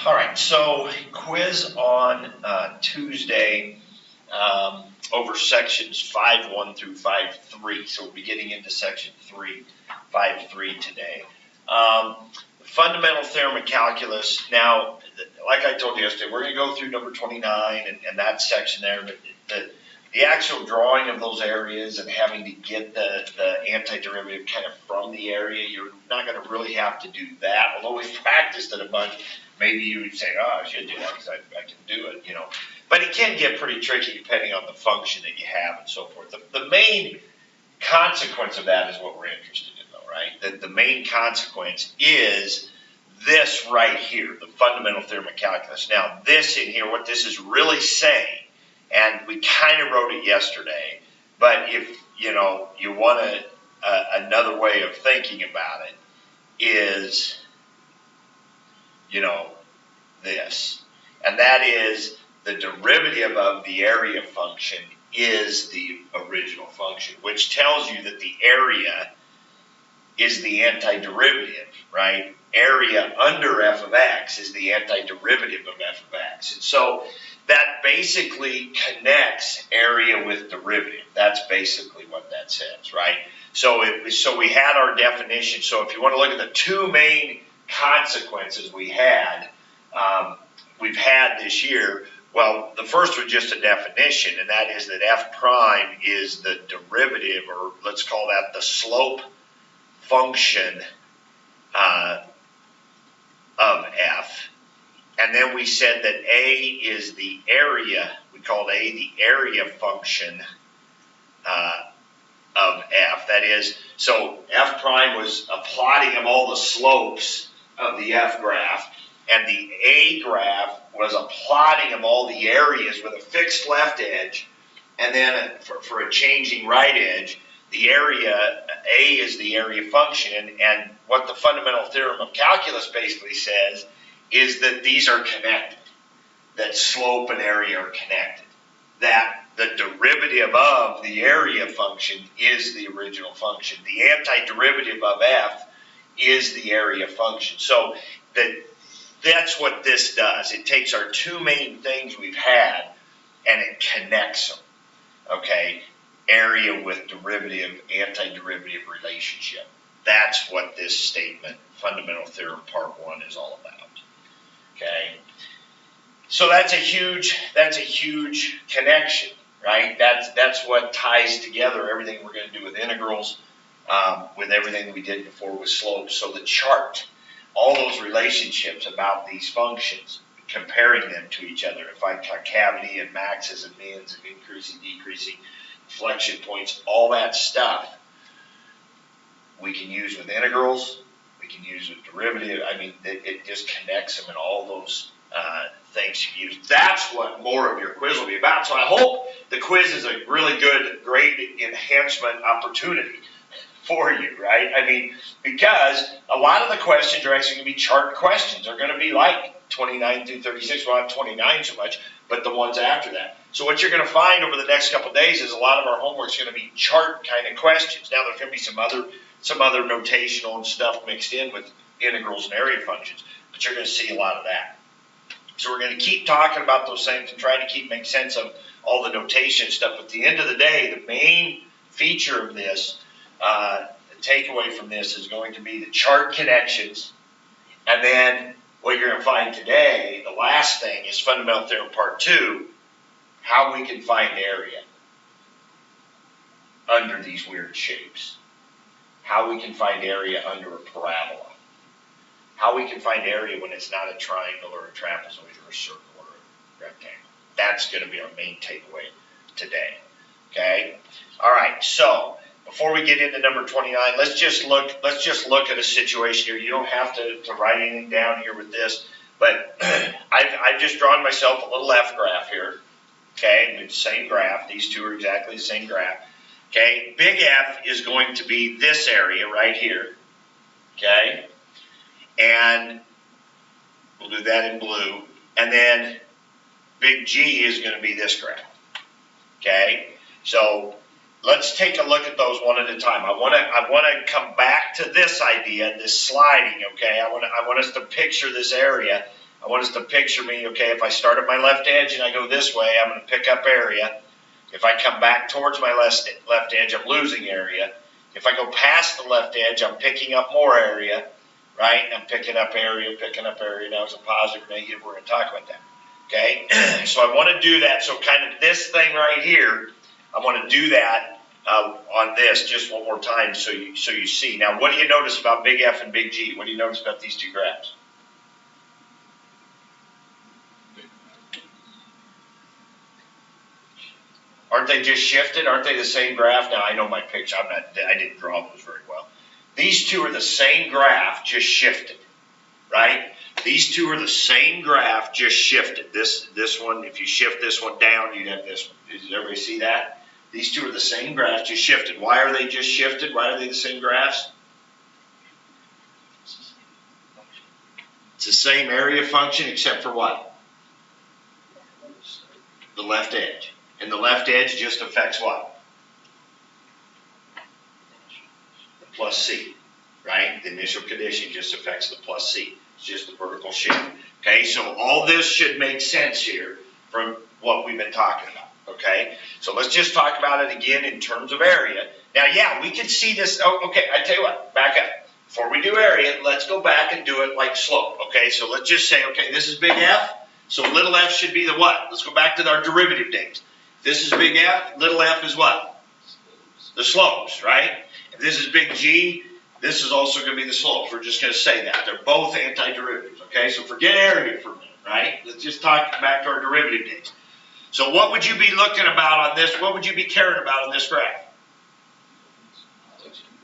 All right, so quiz on Tuesday over sections 5.1 through 5.3. So we'll be getting into section 5.3 today. Fundamental theorem of calculus. Now, like I told you yesterday, we're going to go through number 29 and that section there, but the actual drawing of those areas and having to get the antiderivative kind of from the area, you're not going to really have to do that. Although we've practiced it a bunch, maybe you would say, oh, I should do that because I can do it, you know. But it can get pretty tricky depending on the function that you have and so forth. The main consequence of that is what we're interested in, though, right? The main consequence is this right here, the fundamental theorem of calculus. Now, this in here, what this is really saying, and we kind of wrote it yesterday, but if you want another way of thinking about it is, this, and that is the derivative of the area function is the original function, which tells you that the area is the antiderivative, right? Area under f of x is the antiderivative of f of x. And so that basically connects area with derivative. That's basically what that says, right? So we had our definition. So if you want to look at the two main consequences we've had this year, well, the first was just a definition, and that is that f prime is the derivative, or let's call that the slope function of f. And then we said that a is the area, we called a the area function of f. That is, so f prime was a plotting of all the slopes of the f graph, and the a graph was a plotting of all the areas with a fixed left edge, and then for a changing right edge, the area, a is the area function, and what the fundamental theorem of calculus basically says is that these are connected, that slope and area are connected, that the derivative of the area function is the original function. The antiderivative of f is the area function. So that's what this does. It takes our two main things we've had and it connects them, okay? Area with derivative, antiderivative relationship. That's what this statement, fundamental theorem part 1, is all about. Okay, so that's a huge connection, right? That's what ties together everything we're going to do with integrals, with everything we did before with slopes. So the chart, all those relationships about these functions, comparing them to each other, if I concavity and maxes and mins and increasing, decreasing, inflection points, all that stuff, we can use with integrals. We can use with derivative. I mean, it just connects them in all those things you use. That's what more of your quiz will be about. So I hope the quiz is a really good grade enhancement opportunity for you, right? I mean, because a lot of the questions are actually going to be chart questions. They're going to be like 29 through 36. Well, not 29 so much, but the ones after that. So what you're going to find over the next couple of days is a lot of our homework is going to be chart kind of questions. Now, there's going to be some other notational and stuff mixed in with integrals and area functions, but you're going to see a lot of that. So we're going to keep talking about those things and trying to make sense of all the notation stuff. But at the end of the day, the main feature of this, the takeaway from this is going to be the chart connections, and then what you're going to find today, the last thing, is fundamental theorem part 2, how we can find area under these weird shapes. How we can find area under a parabola. How we can find area when it's not a triangle or a trapezoid or a circle or a rectangle. That's going to be our main takeaway today. Okay? All right, so before we get into number 29, let's just look at a situation here. You don't have to write anything down here with this, but I've just drawn myself a little F graph here. Okay, it's the same graph. These two are exactly the same graph. Okay, big F is going to be this area right here, okay, and we'll do that in blue, and then big G is going to be this graph, okay. So let's take a look at those one at a time. I want to come back to this idea, this sliding, okay. I want us to picture this area I want us to picture me, okay, if I start at my left edge and I go this way, I'm going to pick up area. If I come back towards my left edge, I'm losing area. If I go past the left edge, I'm picking up more area, right? I'm picking up area. Now it's a positive, negative. We're going to talk about that, okay? So I want to do that. So kind of this thing right here, I want to do that on this just one more time so you see. Now, what do you notice about big F and big G? What do you notice about these two graphs? Aren't they just shifted? Aren't they the same graph? Now, I know my picture. I didn't draw those very well. These two are the same graph, just shifted, right? These two are the same graph, just shifted. This one, if you shift this one down, you'd have this one. Does everybody see that? These two are the same graphs, just shifted. Why are they just shifted? Why are they the same graphs? It's the same area function except for what? The left edge. And the left edge just affects what? The plus C, right? The initial condition just affects the plus C. It's just the vertical shift. Okay, so all this should make sense here from what we've been talking about. Okay, so let's just talk about it again in terms of area. Now, yeah, we can see this. Oh, okay, I tell you what, back up. Before we do area, let's go back and do it like slope. Okay, so let's just say, okay, this is big F. So little f should be the what? Let's go back to our derivative days. This is big F, little f is what? The slopes, right? If this is big G, this is also going to be the slopes. We're just going to say that. They're both antiderivatives, okay? So forget area for a minute, right? Let's just talk back to our derivative days. So what would you be looking about on this? What would you be caring about on this graph?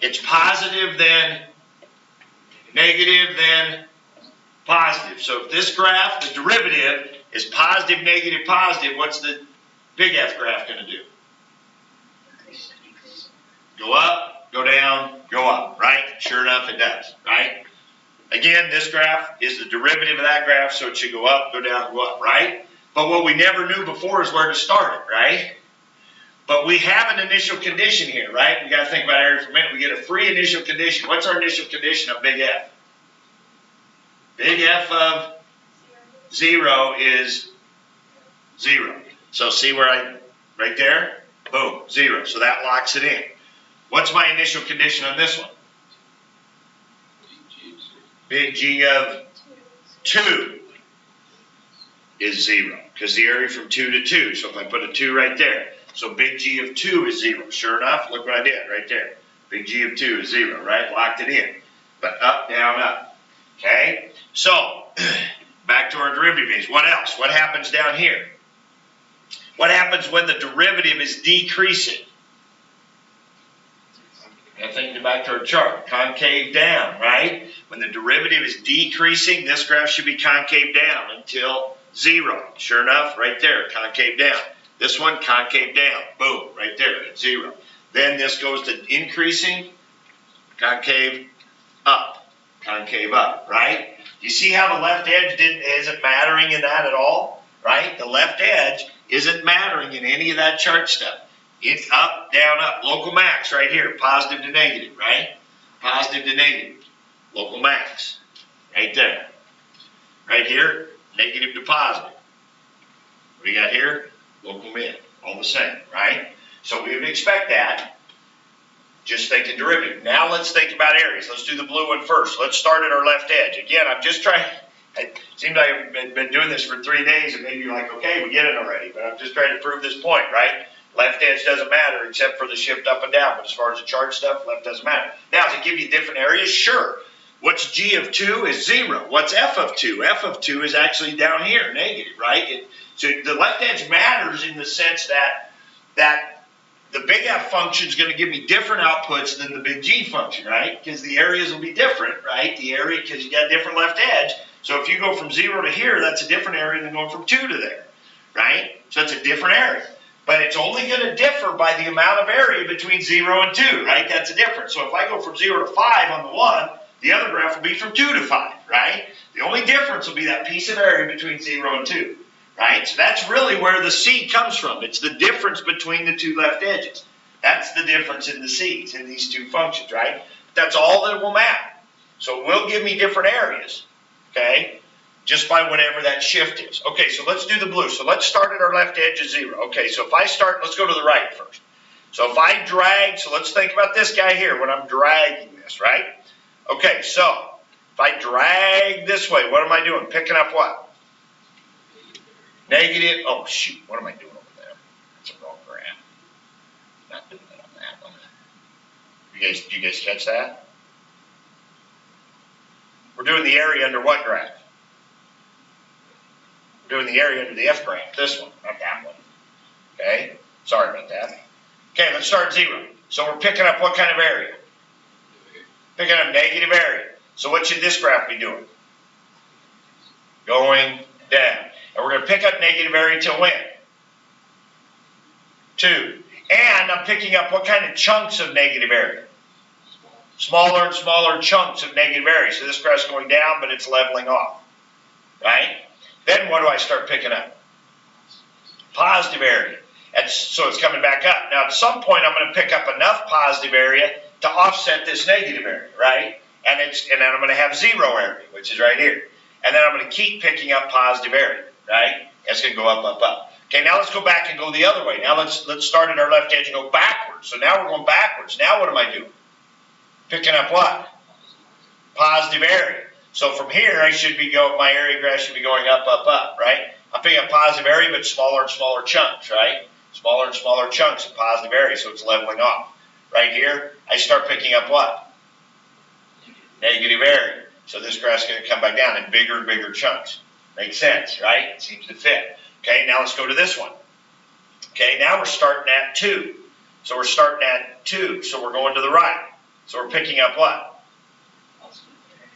It's positive, then negative, then positive. So if this graph, the derivative, is positive, negative, positive, what's the big F graph going to do? Go up, go down, go up, right? Sure enough, it does, right? Again, this graph is the derivative of that graph, so it should go up, go down, go up, right? But what we never knew before is where to start it, right? But we have an initial condition here, right? We got to think about area for a minute. We get a free initial condition. What's our initial condition of big F? Big F of 0 is 0. So see where right there? Boom, 0. So that locks it in. What's my initial condition on this one? Big G of 2 is 0, because the area from 2 to 2. So if I put a 2 right there, so big G of 2 is 0. Sure enough, look what I did right there. Big G of 2 is 0, right? Locked it in. But up, down, up. Okay? So, back to our derivative base. What else? What happens down here? What happens when the derivative is decreasing? I think back to our chart. Concave down, right? When the derivative is decreasing, this graph should be concave down until 0. Sure enough, right there, concave down. This one, concave down. Boom, right there at 0. Then this goes to increasing, concave up, right? You see how the left edge isn't mattering in that at all, right? The left edge isn't mattering in any of that chart stuff. It's up, down, up. Local max right here, positive to negative, right? Positive to negative. Local max right there. Right here, negative to positive. What do you got here? Local min. All the same, right? So we would expect that. Just thinking derivative. Now let's think about areas. Let's do the blue one first. Let's start at our left edge. Again, I'm just trying. It seems like I've been doing this for 3 days, and maybe you're like, okay, we get it already. But I'm just trying to prove this point, right? Left edge doesn't matter except for the shift up and down. But as far as the chart stuff, left doesn't matter. Now, does it give you different areas? Sure. What's G of 2 is 0. What's F of 2? F of 2 is actually down here, negative, right? So the left edge matters in the sense that the big F function is going to give me different outputs than the big G function, right? Because the areas will be different, right? The area, because you got a different left edge. So if you go from 0 to here, that's a different area than going from 2 to there, right? So it's a different area. But it's only going to differ by the amount of area between 0 and 2, right? That's a difference. So if I go from 0 to 5 on the one, the other graph will be from 2 to 5, right? The only difference will be that piece of area between 0 and 2. Right? So that's really where the C comes from. It's the difference between the two left edges. That's the difference in the C's in these two functions, right? That's all that will matter. So it will give me different areas, okay? just by whatever that shift is. Okay, so let's do the blue. So let's start at our left edge of 0. Okay, so if I start, let's go to the right first. So if I drag, so let's think about this guy here when I'm dragging this, right? Okay, so if I drag this way, what am I doing? Picking up what? Negative, oh shoot, what am I doing over there? That's a wrong graph. Not doing it on that one. Do you guys catch that? We're doing the area under what graph? We're doing the area under the F graph, this one, not that one. Okay, sorry about that. Okay, let's start at 0. So we're picking up what kind of area? Picking up negative area. So what should this graph be doing? Going down. And we're going to pick up negative area till when? 2. And I'm picking up what kind of chunks of negative area? Smaller and smaller chunks of negative area. So this graph's going down, but it's leveling off. Right? Then what do I start picking up? Positive area. And so it's coming back up. Now at some point I'm going to pick up enough positive area to offset this negative area, right? And then I'm going to have 0 area, which is right here. And then I'm going to keep picking up positive area, right? It's going to go up, up, up. Okay, now let's go back and go the other way. Now let's start at our left edge and go backwards. So now we're going backwards. Now what am I doing? Picking up what? Positive area. So from here, my area graph should be going up, up, up, right? I'm picking up positive area, but smaller and smaller chunks, right? Smaller and smaller chunks of positive area, so it's leveling off. Right here, I start picking up what? Negative area. So this graph's going to come back down in bigger and bigger chunks. Makes sense, right? It seems to fit. Okay, now let's go to this one. Okay, now we're starting at 2. So we're starting at 2, so we're going to the right. So we're picking up what?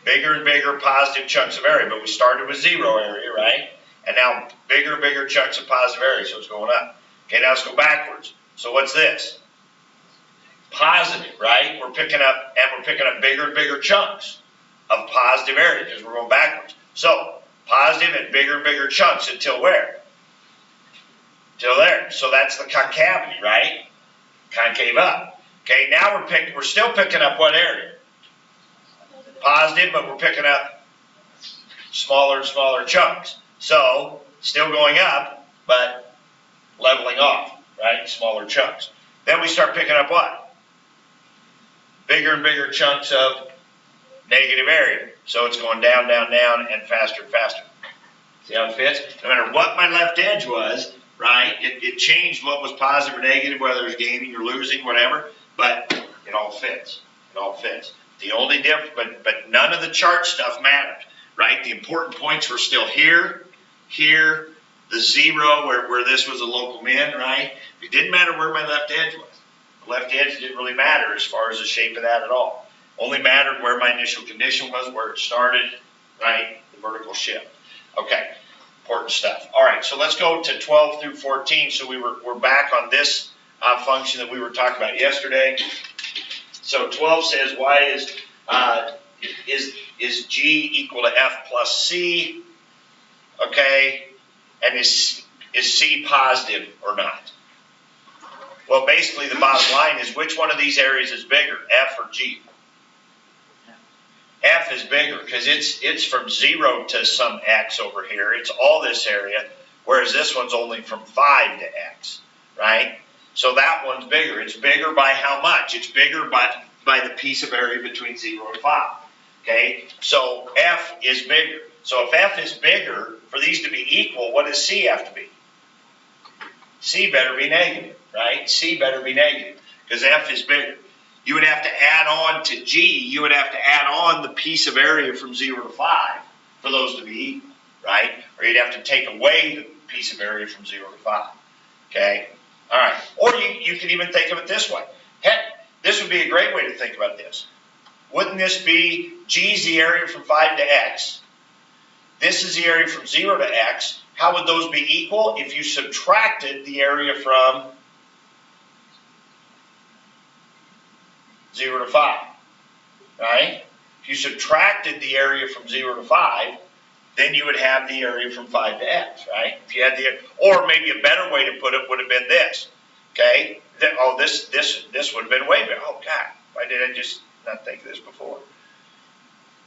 Bigger and bigger positive chunks of area, but we started with 0 area, right? And now bigger and bigger chunks of positive area, so it's going up. Okay, now let's go backwards. So what's this? Positive, right? We're picking up bigger and bigger chunks of positive area because we're going backwards. So positive and bigger chunks until where? Till there. So that's the concavity, right? Concave up. Okay, now we're still picking up what area? Positive, but we're picking up smaller and smaller chunks. So still going up, but leveling off, right? Smaller chunks. Then we start picking up what? Bigger and bigger chunks of negative area. So it's going down, down, down, and faster and faster. See how it fits? No matter what my left edge was, right, it changed what was positive or negative, whether it was gaining or losing, whatever, but it all fits. It all fits. The only difference, but none of the chart stuff mattered, right? The important points were still here, here, the 0 where this was a local min, right? It didn't matter where my left edge was. The left edge didn't really matter as far as the shape of that at all. Only mattered where my initial condition was, where it started, right? The vertical shift. Okay, important stuff. All right, so let's go to 12 through 14. So we're back on this function that we were talking about yesterday. So 12 says y is g equal to f plus c, okay, and is c positive or not? Well, basically the bottom line is which one of these areas is bigger, f or g? F is bigger because it's from 0 to some x over here. It's all this area, whereas this one's only from 5 to x, right? So that one's bigger. It's bigger by how much? It's bigger by the piece of area between 0 and 5. Okay, so F is bigger. So if F is bigger, for these to be equal, what does C have to be? C better be negative, right? C better be negative because F is bigger. You would have to add on to G, you would have to add on the piece of area from 0 to 5 for those to be equal, right? Or you'd have to take away the piece of area from 0 to 5, okay? All right, or you can even think of it this way. Heck, this would be a great way to think about this. Wouldn't this be G's the area from 5 to X? This is the area from 0 to X. How would those be equal? If you subtracted the area from 0 to 5, right? If you subtracted the area from 0 to 5, then you would have the area from 5 to X, right? If you had or maybe a better way to put it would have been this, okay? This would have been way better. Oh, God, why did I just not think of this before?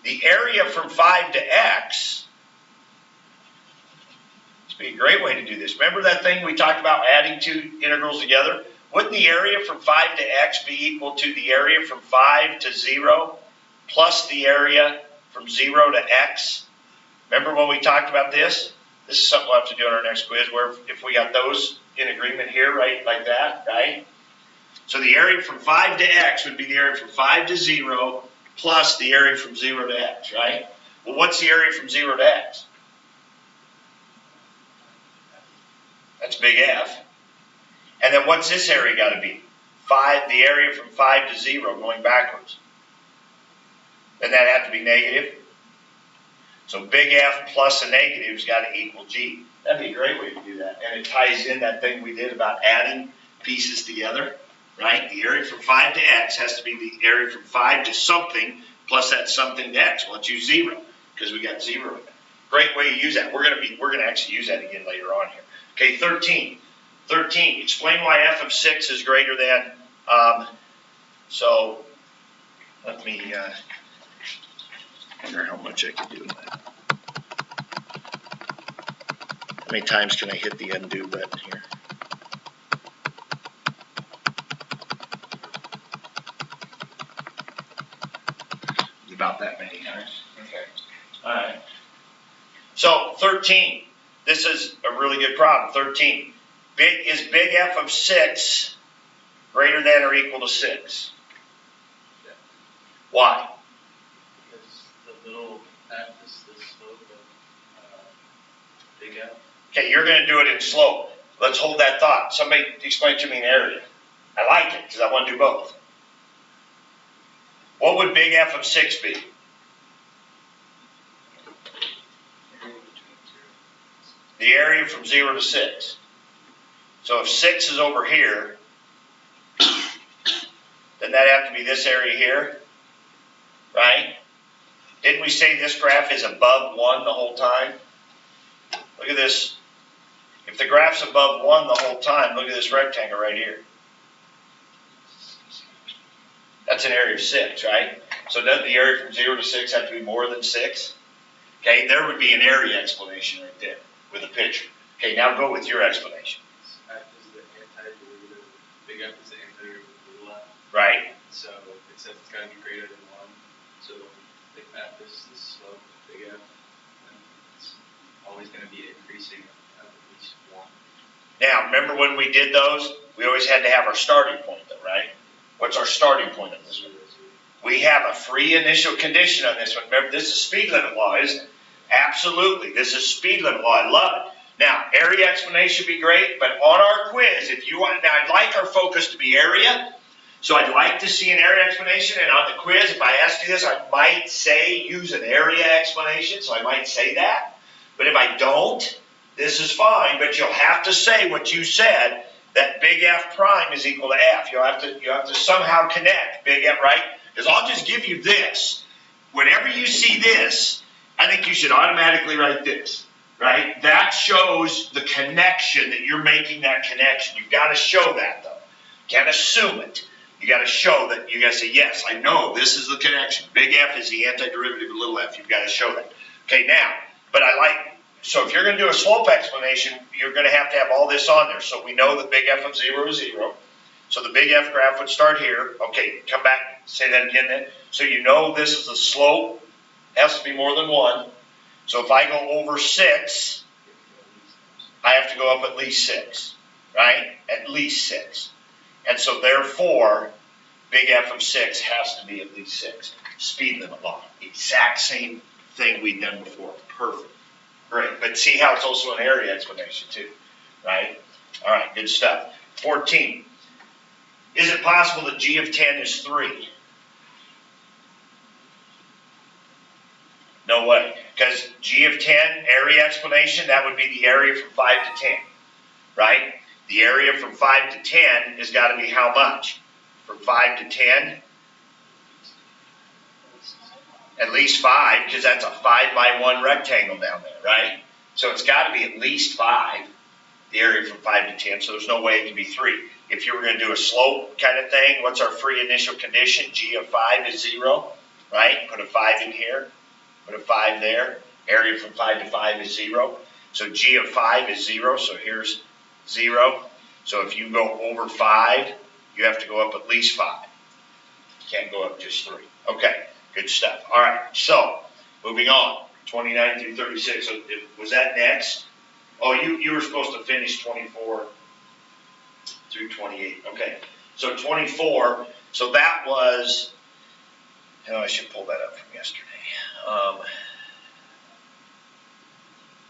The area from 5 to X This would be a great way to do this. Remember that thing we talked about adding two integrals together? Wouldn't the area from 5 to x be equal to the area from 5 to 0 plus the area from 0 to x? Remember when we talked about this? This is something we'll have to do in our next quiz, where if we got those in agreement here, right, like that, right? So the area from 5 to x would be the area from 5 to 0 plus the area from 0 to x, right? Well, what's the area from 0 to x? That's big F. And then what's this area got to be? The area from 5 to 0 going backwards. Then that have to be negative. So big F plus a negative's got to equal G. That'd be a great way to do that. And it ties in that thing we did about adding pieces together, right? The area from 5 to x has to be the area from 5 to something plus that something to x. Well, let's use 0 because we got 0 in there. Great way to use that. We're gonna actually use that again later on here. Okay, 13. 13. Explain why f of 6 is greater than. So let me wonder how much I can do in that. How many times can I hit the undo button here? About that many times. Okay. All right. So 13. This is a really good problem. 13. Is big F of 6 greater than or equal to 6? Yeah. Why? Because the little axis, the slope of big F. Okay, you're going to do it in slope. Let's hold that thought. Somebody explain to me an area. I like it because I want to do both. What would big F of 6 be? The area from 0 to 6. So if 6 is over here, then that have to be this area here, right? Didn't we say this graph is above 1 the whole time? Look at this. If the graph's above 1 the whole time, look at this rectangle right here. That's an area of 6, right? So doesn't the area from 0 to 6 have to be more than 6? Okay, there would be an area explanation right there with a picture. Okay, now go with your explanation. F is the antiderivative. Big F is the antiderivative of little f. Right. So it says it's got to be greater than 1. So if F is the slope of big F, then it's always going to be increasing at least 1. Now, remember when we did those? We always had to have our starting point, though, right? What's our starting point on this one? We have a free initial condition on this one. Remember, this is speed limit law, isn't it? Absolutely. This is speed limit law. I love it. Now, area explanation would be great, but on our quiz, if you want, now I'd like our focus to be area. So I'd like to see an area explanation, and on the quiz, if I asked you this, I might say use an area explanation, so I might say that. But if I don't, this is fine, but you'll have to say what you said, that big F prime is equal to F. You have to somehow connect big F, right? Because I'll just give you this. Whenever you see this, I think you should automatically write this, right? That shows the connection, that you're making that connection. You've got to show that, though. You can't assume it. You got to show that. You got to say, yes, I know this is the connection. Big F is the antiderivative of little f. You've got to show that. Okay, now, but so if you're going to do a slope explanation, you're going to have all this on there. So we know that big F of 0 is 0. So the big F graph would start here. Okay, come back, say that again then. So you know this is the slope. Has to be more than 1. So if I go over 6, I have to go up at least 6, right? At least 6. And so therefore, big F of 6 has to be at least 6. Speed limit law. Exact same thing we've done before. Perfect. Great. But see how it's also an area explanation too, right? All right, good stuff. 14. Is it possible that G of 10 is 3? No way. Because G of 10, area explanation, that would be the area from 5 to 10, right? The area from 5 to 10 has got to be how much? From 5 to 10? At least 5, because that's a 5 by 1 rectangle down there, right? So it's got to be at least 5, the area from 5 to 10, so there's no way it can be 3. If you were going to do a slope kind of thing, what's our free initial condition? G of 5 is 0, right? Put a 5 in here, put a 5 there. Area from 5 to 5 is 0. So G of 5 is 0, so here's 0. So if you go over 5, you have to go up at least 5. You can't go up just 3. Okay, good stuff. All right, so moving on, 29 through 36. So was that next? Oh, you were supposed to finish 24 through 28. Okay, so 24. So that was, oh, I should pull that up from yesterday.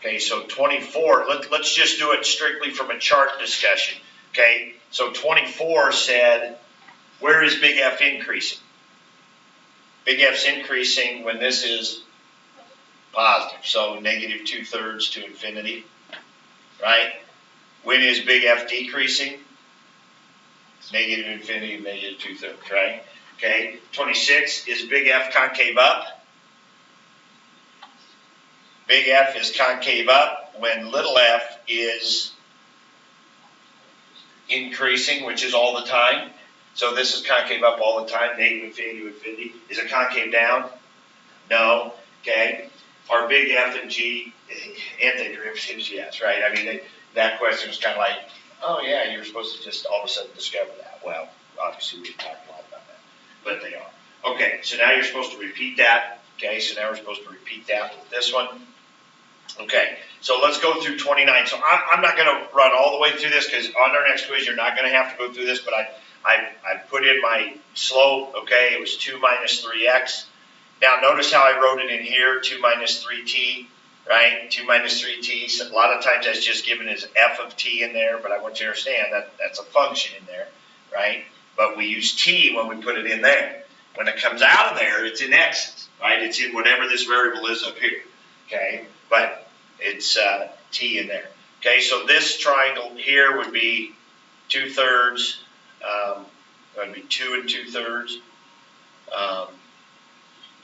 Okay, so 24, let's just do it strictly from a chart discussion. Okay, so 24 said, where is big F increasing? Big F's increasing when this is positive, so negative 2/3 to infinity, right? When is big F decreasing? Negative infinity, negative 2/3, right? Okay, 26, is big F concave up? Big F is concave up when little f is increasing, which is all the time. So this is concave up all the time, negative infinity to infinity. Is it concave down? No. Okay. Are big F and G antiderivatives? Yes, right? I mean, that question was kind of like, oh yeah, you're supposed to just all of a sudden discover that. Well, obviously we talked a lot about that, but they are. Okay, so now you're supposed to repeat that. Okay, so now we're supposed to repeat that with this one. Okay, so let's go through 29. So I'm not going to run all the way through this because on our next quiz you're not going to have to go through this, but I put in my slope. Okay, it was 2 minus 3x. Now notice how I wrote it in here, 2 minus 3t, right? 2 minus 3t. So a lot of times that's just given as f of t in there, but I want you to understand that that's a function in there, right? But we use t when we put it in there. When it comes out of there, it's in x's, right? It's in whatever this variable is up here, okay? But it's t in there. Okay, so this triangle here would be 2/3. That would be 2 2/3.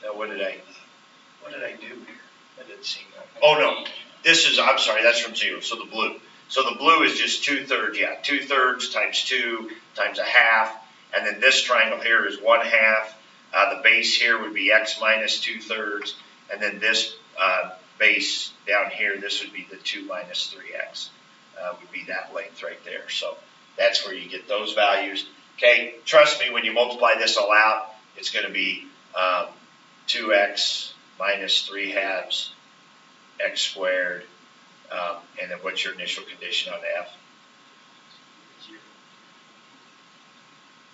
Now what did I do here? That didn't seem right. Oh no, this is, I'm sorry, that's from 0. So the blue. So the blue is just 2/3. Yeah, 2/3 times 2 times a half, and then this triangle here is 1/2. The base here would be x minus 2/3, and then this base down here, this would be the 2 minus 3x, would be that length right there. So that's where you get those values. Okay, trust me, when you multiply this all out, it's going to be 2x minus 3/2 x squared, and then what's your initial condition on F?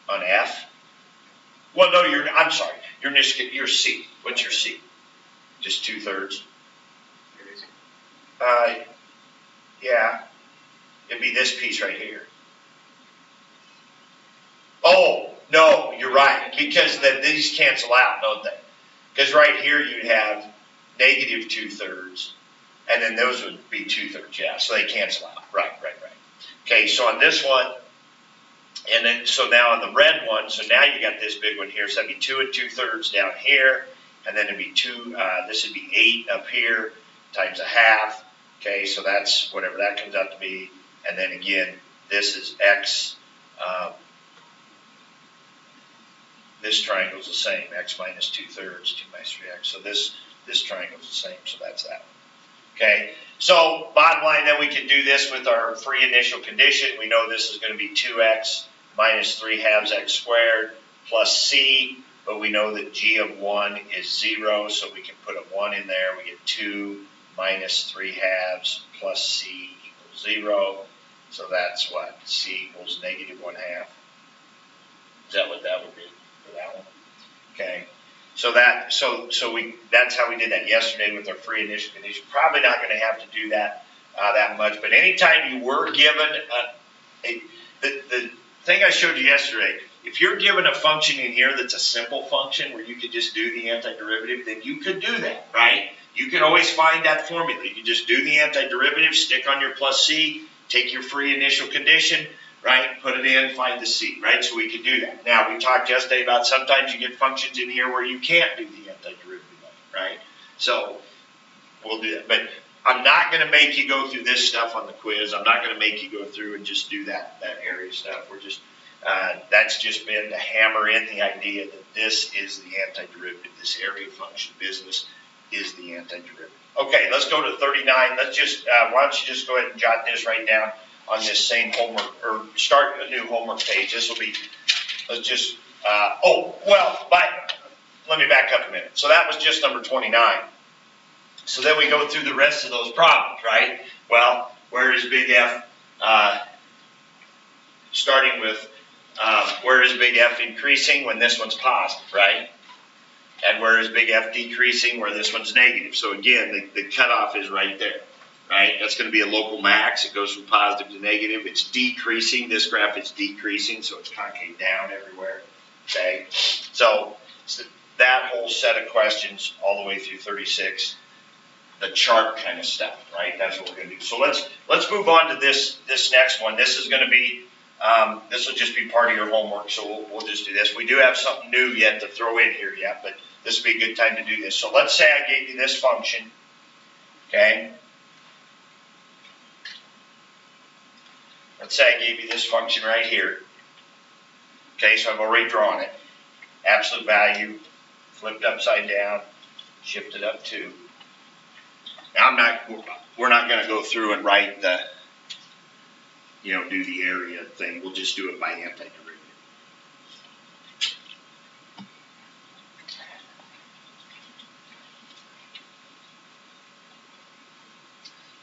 On F? Well, no, I'm sorry, your C. What's your C? Just 2/3? Yeah, it'd be this piece right here. Oh, no, you're right, because these cancel out, don't they? Because right here you'd have negative 2/3, and then those would be 2/3, yeah, so they cancel out. Right. Okay, so on this one, and then so now on the red one, so now you got this big one here, so that'd be 2 2/3 down here, and then it'd be 2, this would be 8 up here times a half. Okay, so that's whatever that comes out to be, and then again, this is x. This triangle is the same, x minus 2/3, 2 minus 3x. So this triangle is the same, so that's that one. Okay, so bottom line, then we can do this with our free initial condition. We know this is going to be 2x minus 3/2 x squared plus c, but we know that g of 1 is 0, so we can put a 1 in there. We get 2 minus 3/2 plus c equals 0. So that's what? C equals negative 1/2. Is that what that would be for that one? Okay. So that's how we did that yesterday with our free initial condition. Probably not going to have to do that that much, but anytime you were given the thing I showed you yesterday, if you're given a function in here that's a simple function where you could just do the antiderivative, then you could do that, right? You can always find that formula. You can just do the antiderivative, stick on your plus c, take your free initial condition, right? Put it in, find the c, right? So we can do that. Now, we talked yesterday about sometimes you get functions in here where you can't do the antiderivative, right? So we'll do that. But I'm not going to make you go through this stuff on the quiz. I'm not going to make you go through and just do that area stuff. We're just that's just been to hammer in the idea that this is the antiderivative. This area function business is the antiderivative. Okay, let's go to 39. Let's just, why don't you just go ahead and jot this right down on this same homework, or start a new homework page. This will be, let's just, let me back up a minute. So that was just number 29. So then we go through the rest of those problems, right? Well, where is big F, starting with, where is big F increasing when this one's positive, right? And where is big F decreasing where this one's negative? So again, the cutoff is right there, right? That's going to be a local max. It goes from positive to negative. It's decreasing. This graph is decreasing, so it's concave down everywhere, okay? So that whole set of questions all the way through 36, the chart kind of stuff, right? That's what we're going to do. So let's move on to this next one. This is going to be, this will just be part of your homework, so we'll just do this. We do have something new yet to throw in here yet, but this would be a good time to do this. So let's say I gave you this function, okay? Let's say I gave you this function right here. Okay, so I've already drawn it. Absolute value, flipped upside down, shifted up 2. Now we're not going to go through and write the, do the area thing. We'll just do it by antiderivative.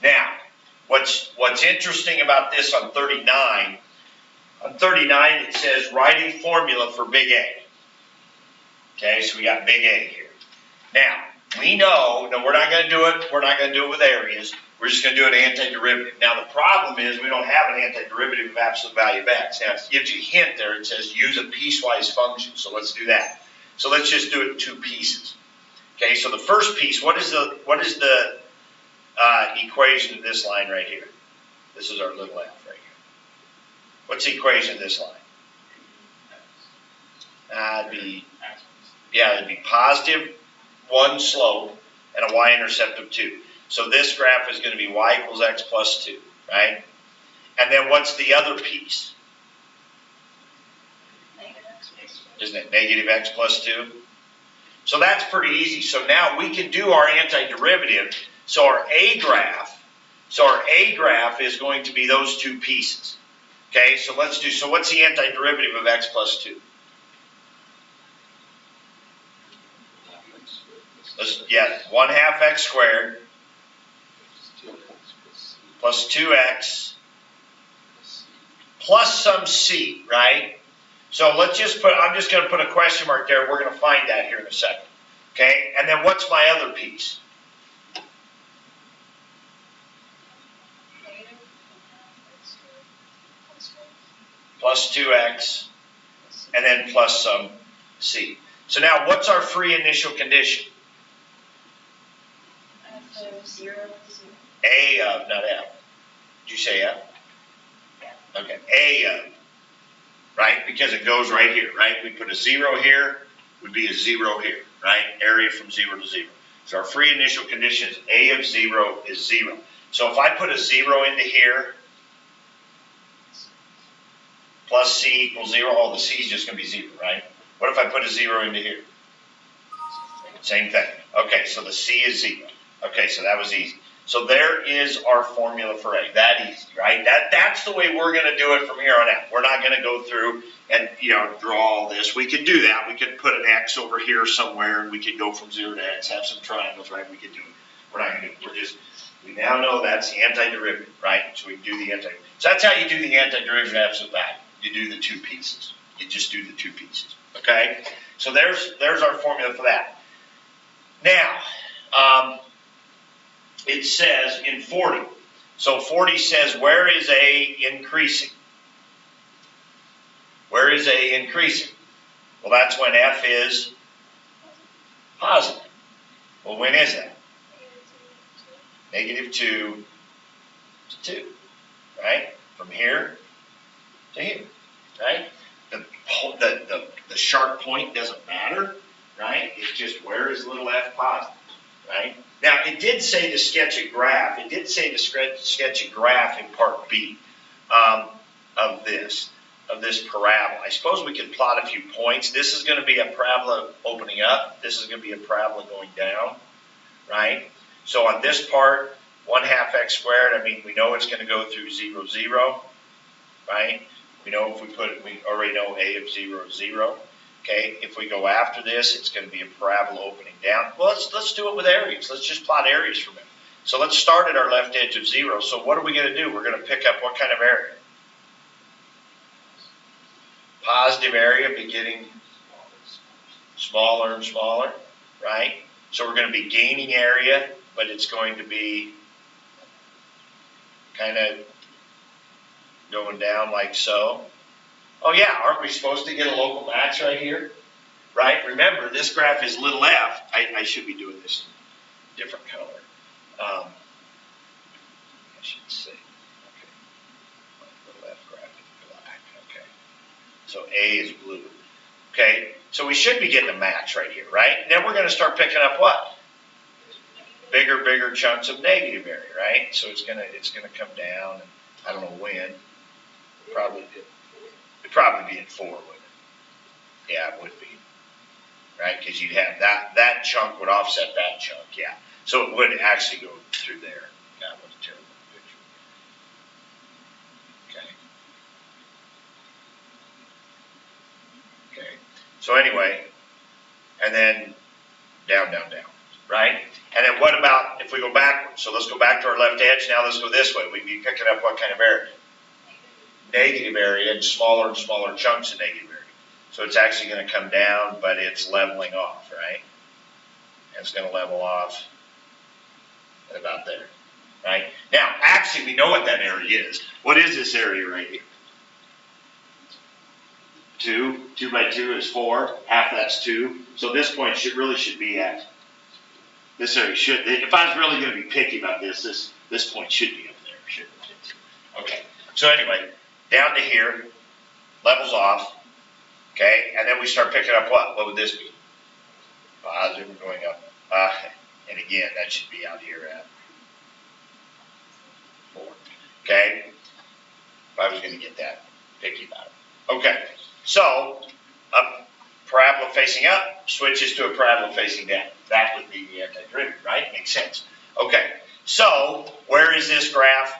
Now, what's interesting about this on 39, it says write a formula for big A. Okay, so we got big A here. Now, we know, we're not going to do it with areas. We're just going to do an antiderivative. Now, the problem is we don't have an antiderivative of absolute value of x. Now, it gives you a hint there. It says use a piecewise function. So let's do that. So let's just do it in 2 pieces. Okay, so the first piece, what is the equation of this line right here? This is our little f right here. What's the equation of this line? It'd be positive 1 slope and a y-intercept of 2. So this graph is going to be y equals x plus 2, right? And then what's the other piece? Isn't it negative x plus 2? So that's pretty easy. So now we can do our antiderivative. So our A graph is going to be those 2 pieces. Okay, so let's do, so what's the antiderivative of x plus 2? Yeah, 1/2 x squared plus 2x plus some c, right? So let's just I'm just going to put a question mark there. We're going to find that here in a second. Okay, and then what's my other piece? Plus 2x and then plus some c. So now what's our free initial condition? A of, not F. Did you say F? Yeah. Okay, A of, right? Because it goes right here, right? We put a 0 here, would be a 0 here, right? Area from 0 to 0. So our free initial condition is A of 0 is 0. So if I put a 0 into here, plus C equals 0, the C is just going to be 0, right? What if I put a 0 into here? Same thing. Okay, so the C is 0. Okay, so that was easy. So there is our formula for A. That easy, right? That's the way we're going to do it from here on out. We're not going to go through and draw all this. We could do that. We could put an X over here somewhere, and we could go from 0 to X, have some triangles, right? We could do it. We're not going to do it. We now know that's the antiderivative, right? So we can do the antiderivative. So that's how you do the antiderivative of absolute value. You do the 2 pieces. You just do the 2 pieces, okay? So there's our formula for that. Now, it says in 40. So 40 says, where is A increasing? Where is A increasing? Well, that's when F is positive. Well, when is that? -2 to 2, right? From here to here, right? The sharp point doesn't matter, right? It's just where is little f positive, right? Now, it did say to sketch a graph. It did say to sketch a graph in part B of this parabola. I suppose we could plot a few points. This is going to be a parabola opening up. This is going to be a parabola going down, right? So on this part, 1/2 x squared, I mean, we know it's going to go through 0, 0, right? We know if we already know a of 0 is 0. Okay, if we go after this, it's going to be a parabola opening down. Well, let's do it with areas. Let's just plot areas from it. So let's start at our left edge of 0. So what are we going to do? We're going to pick up what kind of area? Positive area beginning smaller and smaller, right? So we're going to be gaining area, but it's going to be kind of going down like so. Oh yeah, aren't we supposed to get a local max right here? Right? Remember, this graph is little f. I should be doing this in different color. I should say, okay, little f graph is black, okay. So A is blue. Okay, so we should be getting a max right here, right? Then we're going to start picking up what? Bigger chunks of negative area, right? So it's gonna come down, and I don't know when. It'd probably be at 4, wouldn't it? Yeah, it would be, right? Because you'd have that chunk would offset that chunk, yeah. So it would actually go through there. That was a terrible picture. Okay. So anyway, and then down, right? And then what about if we go backwards? So let's go back to our left edge. Now let's go this way. We'd be picking up what kind of area? Negative area and smaller chunks of negative area. So it's actually going to come down, but it's leveling off, right? And it's going to level off at about there, right? Now, actually, we know what that area is. What is this area right here? 2. 2 by 2 is 4. Half that's 2. So this point should be at this area. If I was really going to be picky about this point should be up there, shouldn't it? Okay. So anyway, down to here, levels off. Okay, and then we start picking up what? What would this be? Positive going up. And again, that should be out here at 4. Okay, if I was going to get that picky about it. Okay, so a parabola facing up switches to a parabola facing down. That would be the antiderivative, right? Makes sense. Okay, so where is this graph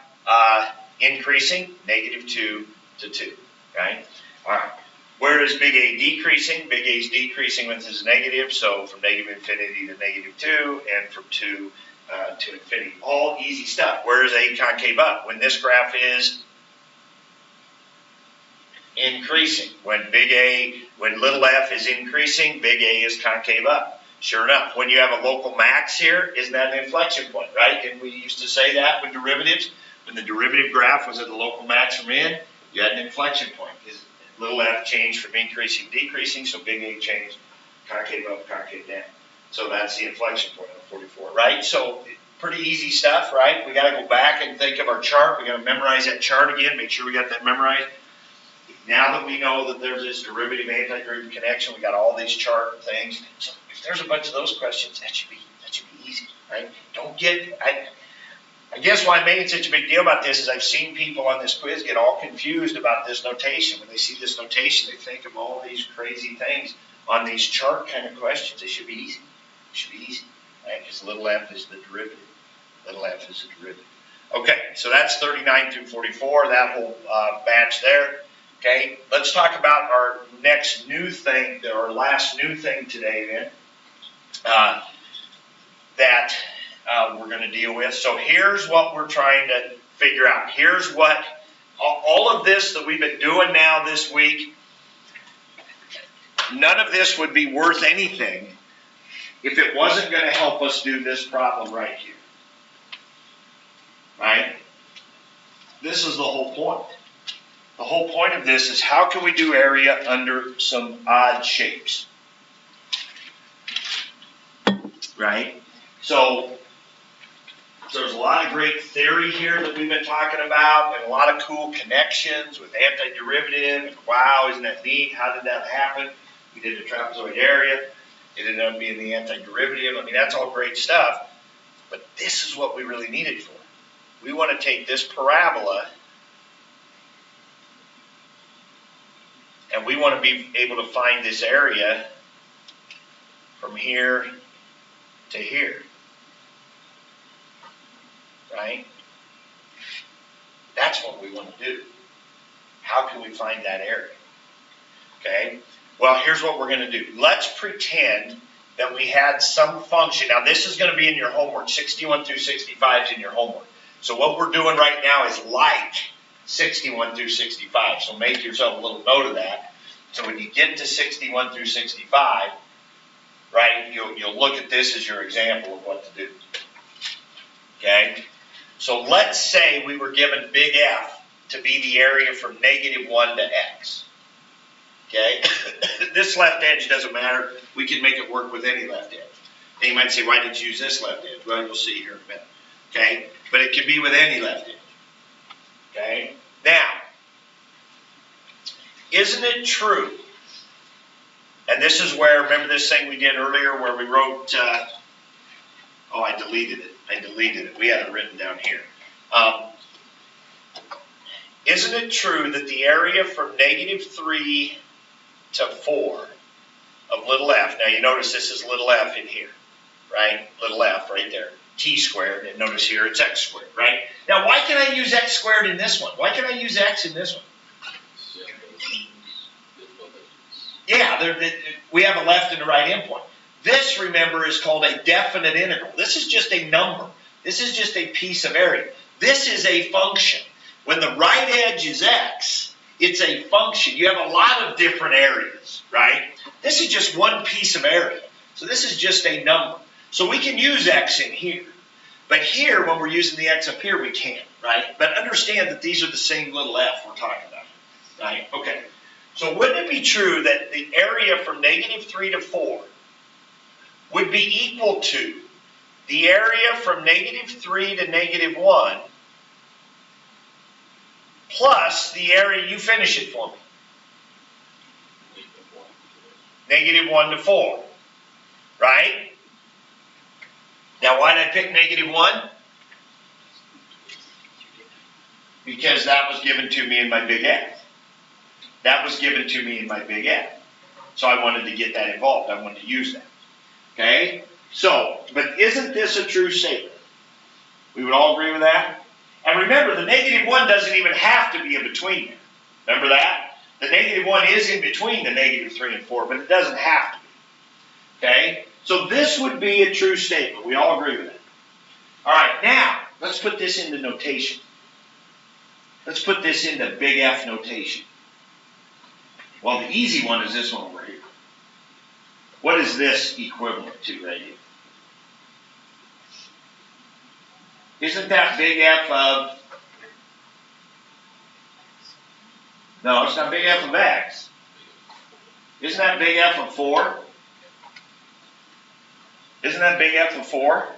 increasing? -2 to 2, right? All right. Where is big A decreasing? Big A is decreasing when this is negative, so from negative infinity to -2, and from 2 to infinity. All easy stuff. Where is A concave up? When this graph is increasing. When little f is increasing, big A is concave up. Sure enough, when you have a local max here, isn't that an inflection point, right? Didn't we used to say that with derivatives? When the derivative graph was at the local max from in, you had an inflection point. Little f changed from increasing to decreasing, so big A changed concave up, concave down. So that's the inflection point of 44, right? So pretty easy stuff, right? We got to go back and think of our chart. We got to memorize that chart again, make sure we got that memorized. Now that we know that there's this derivative antiderivative connection, we got all these chart things. So if there's a bunch of those questions, that should be easy, right? I guess why I'm making such a big deal about this is I've seen people on this quiz get all confused about this notation. When they see this notation, they think of all these crazy things on these chart kind of questions. It should be easy. It should be easy, right? Because little f is the derivative. Little f is the derivative. Okay, so that's 39 through 44, that whole batch there. Okay, let's talk about our next new thing, our last new thing today then, that we're going to deal with. So here's what we're trying to figure out. Here's what, all of this that we've been doing now this week, none of this would be worth anything if it wasn't going to help us do this problem right here. Right? This is the whole point. The whole point of this is how can we do area under some odd shapes? Right? So there's a lot of great theory here that we've been talking about and a lot of cool connections with antiderivative and wow, isn't that neat? How did that happen? We did a trapezoid area. It ended up being the antiderivative. I mean, that's all great stuff. But this is what we really need it for. We want to take this parabola and we want to be able to find this area from here to here. right? That's what we want to do. How can we find that area? Okay, well, here's what we're going to do. Let's pretend that we had some function. Now, this is going to be in your homework. 61 through 65 is in your homework. So what we're doing right now is like 61 through 65. So make yourself a little note of that. So when you get to 61 through 65, right, you'll look at this as your example of what to do. Okay? So let's say we were given big F to be the area from -1 to x. Okay? This left edge doesn't matter. We can make it work with any left edge. And you might say, why did you use this left edge? Well, you'll see here in a minute. Okay? But it can be with any left edge. Okay? Now, isn't it true? And this is where, remember this thing we did earlier where we wrote, I deleted it. We had it written down here. Isn't it true that the area from -3 to 4 of little f, now you notice this is little f in here, right? Little f right there, t squared, and notice here it's x squared, right? Now why can I use x squared in this one? Why can I use x in this one? Yeah, we have a left and a right endpoint. This, remember, is called a definite integral. This is just a number. This is just a piece of area. This is a function. When the right edge is x, it's a function. You have a lot of different areas, right? This is just one piece of area. So this is just a number. So we can use x in here. But here, when we're using the x up here, we can't, right? But understand that these are the same little f we're talking about, right? Okay. So wouldn't it be true that the area from -3 to 4 would be equal to the area from -3 to -1 plus the area, you finish it for me, -1 to 4, right? Now why did I pick -1? Because that was given to me in my big F. That was given to me in my big F. So I wanted to get that involved. I wanted to use that. Okay? So, but isn't this a true statement? We would all agree with that? And remember, the -1 doesn't even have to be in between there. Remember that? The -1 is in between the -3 and 4, but it doesn't have to be. Okay? So this would be a true statement. We all agree with that. All right, now, let's put this into notation. Let's put this into big F notation. Well, the easy one is this one over here. What is this equivalent to right here? Isn't that big F of... No, it's not big F of x. Isn't that big F of 4? Isn't that big F of 4?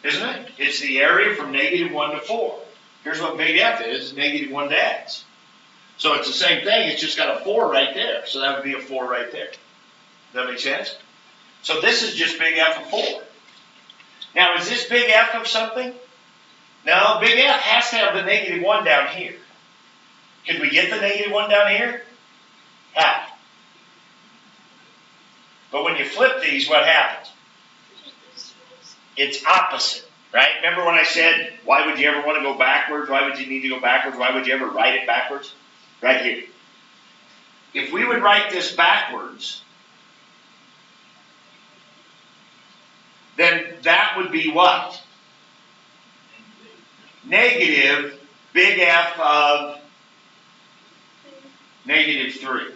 Isn't it? It's the area from -1 to 4. Here's what big F is, -1 to x. So it's the same thing, it's just got a 4 right there. So that would be a 4 right there. Does that make sense? So this is just big F of 4. Now is this big F of something? No, big F has to have the -1 down here. Could we get the -1 down here? How? But when you flip these, what happens? It's opposite, right? Remember when I said, why would you ever want to go backwards? Why would you need to go backwards? Why would you ever write it backwards? Right here. If we would write this backwards, then that would be what? Negative big F of -3.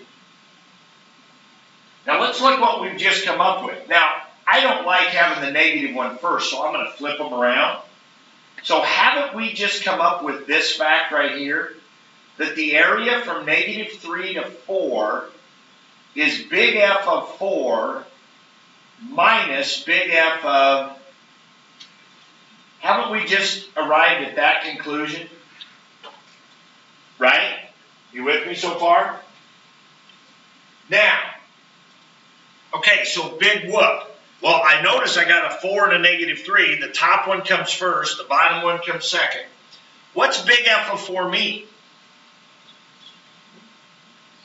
Now let's look what we've just come up with. Now, I don't like having the -1 first, so I'm going to flip them around. So haven't we just come up with this fact right here? That the area from -3 to 4 is big F of 4 minus big F of... Haven't we just arrived at that conclusion? Right? You with me so far? Now, okay, so big whoop. Well, I notice I got a 4 and a -3. The top one comes first, the bottom one comes second. What's big F of 4 mean?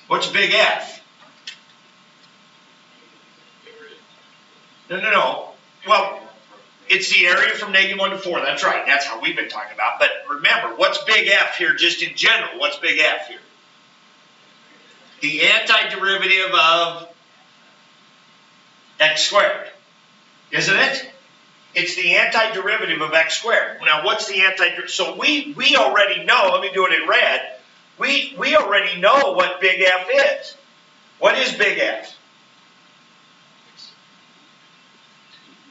What's big F? No. Well, It's the area from -1 to 4. That's right. That's how we've been talking about. But remember, what's big F here just in general? What's big F here? The antiderivative of x squared. Isn't it? It's the antiderivative of x squared. Now, what's the antiderivative? So we already know. Let me do it in red. We already know what big F is. What is big F?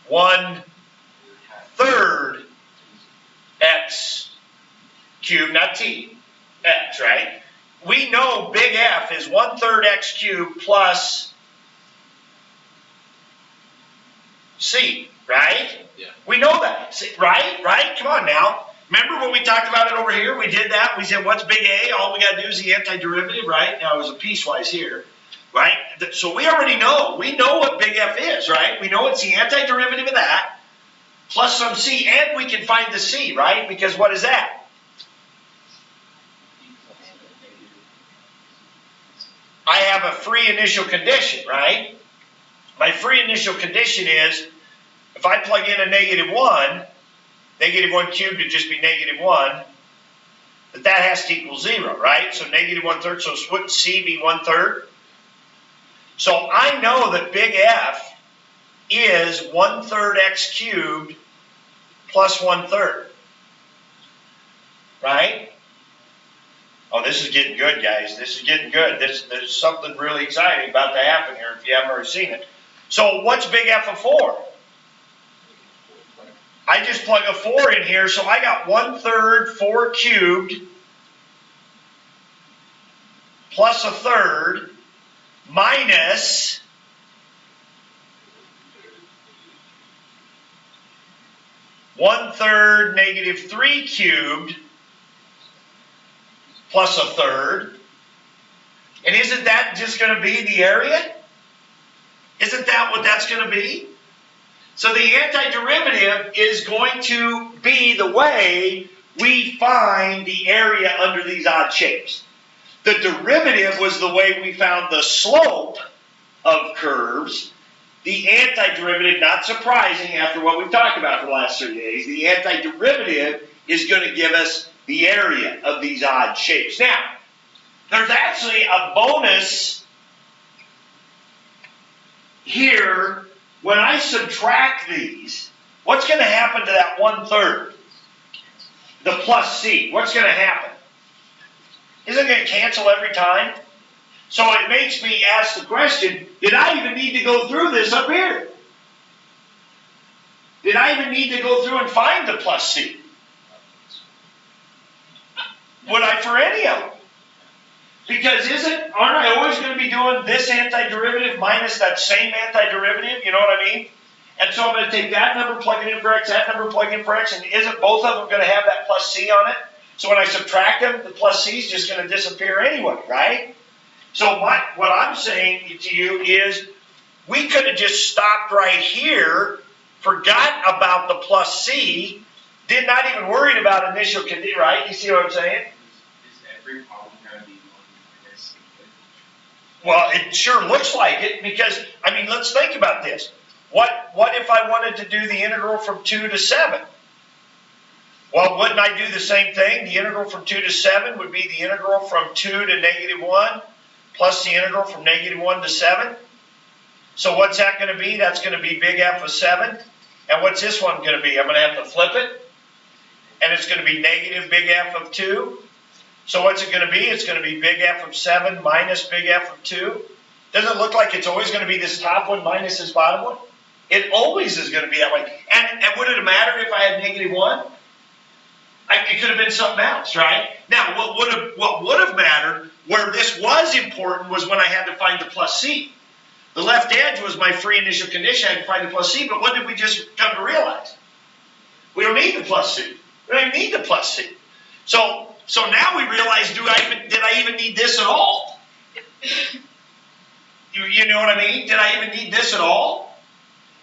1/3 x cubed, not t, x, right? We know big F is 1/3 x cubed plus c, right? Yeah. We know that, right? Right? Come on now. Remember when we talked about it over here? We did that. We said, what's big A? All we got to do is the antiderivative, right? Now, it was a piecewise here, right? So we already know. We know what big F is, right? We know it's the antiderivative of that plus some c, and we can find the c, right? Because what is that? I have a free initial condition, right? My free initial condition is, if I plug in a -1, -1 cubed would just be -1, but that has to equal 0, right? So -1/3, so wouldn't c be 1/3? So I know that big F is 1/3 x cubed plus 1/3, right? Oh, this is getting good, guys. This is getting good. There's something really exciting about to happen here if you haven't already seen it. So what's big F of 4? I just plug a 4 in here, so I got 1/3 4 cubed plus 1/3 minus 1/3 -3 cubed plus 1/3. And isn't that just going to be the area? Isn't that what that's going to be? So the antiderivative is going to be the way we find the area under these odd shapes. The derivative was the way we found the slope of curves. The antiderivative, not surprising after what we've talked about for the last 30 days, the antiderivative is going to give us the area of these odd shapes. Now, there's actually a bonus here. When I subtract these, what's going to happen to that 1/3? The plus c. What's going to happen? Isn't it going to cancel every time? So it makes me ask the question, did I even need to go through this up here? Did I even need to go through and find the plus c? Would I for any of them? Because aren't I always going to be doing this antiderivative minus that same antiderivative? You know what I mean? And so I'm going to take that number, plug it in for x, that number, plug it in for x, and isn't both of them going to have that plus c on it? So when I subtract them, the plus c is just going to disappear anyway, right? So what I'm saying to you is, we could have just stopped right here, forgot about the plus c, did not even worry about initial condition, right? You see what I'm saying? Is every problem going to be 1 minus c? Well, it sure looks like it, because, I mean, let's think about this. What if I wanted to do the integral from 2 to 7? Well, wouldn't I do the same thing? The integral from 2 to 7 would be the integral from 2 to -1 plus the integral from -1 to 7. So what's that going to be? That's going to be big F of 7. And what's this one going to be? I'm going to have to flip it. And it's going to be negative big F of 2. So what's it going to be? It's going to be big F of 7 minus big F of 2. Doesn't it look like it's always going to be this top one minus this bottom one? It always is going to be that way. And would it have mattered if I had -1? It could have been something else, right? Now, what would have mattered, where this was important, was when I had to find the plus c. The left edge was my free initial condition. I had to find the plus c, but what did we just come to realize? We don't need the plus c. We don't even need the plus c. So now we realize, did I even need this at all? You know what I mean? Did I even need this at all?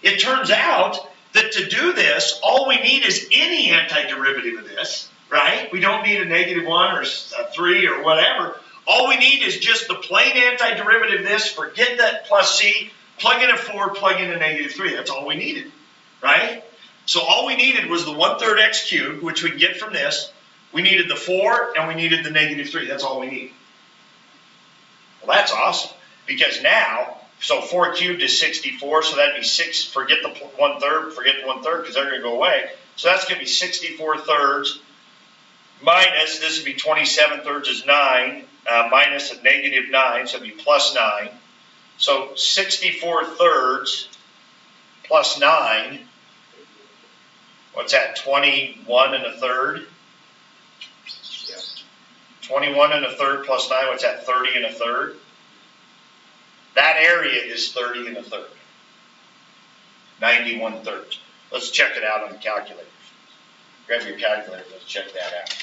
It turns out that to do this, all we need is any antiderivative of this, right? We don't need a -1 or a 3 or whatever. All we need is just the plain antiderivative of this, forget that plus c, plug in a 4, plug in a -3. That's all we needed, right? So all we needed was the 1/3 x cubed, which we can get from this. We needed the 4 and we needed the -3. That's all we need. Well, that's awesome, because now, so 4 cubed is 64, so that'd be 6, forget the 1/3, because they're going to go away. So that's going to be 64 thirds minus, this would be 27 thirds is 9, minus a -9, so it'd be plus 9. So 64 thirds plus 9, what's that, 21 1/3? Yeah. 21 1/3 plus 9, what's that, 30 1/3? That area is 30 1/3. 91 thirds. Let's check it out on the calculator. Grab your calculator, let's check that out.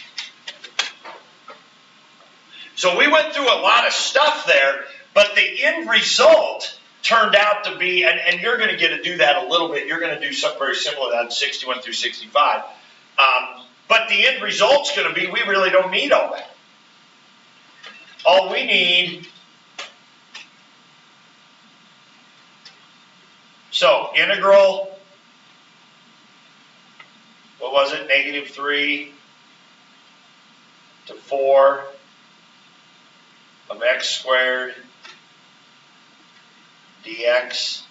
So we went through a lot of stuff there, but the end result turned out to be, and you're going to get to do that a little bit, you're going to do something very similar to that in 61 through 65. But the end result's going to be, we really don't need all that. All we need, so integral, what was it, -3 to 4 of x squared dx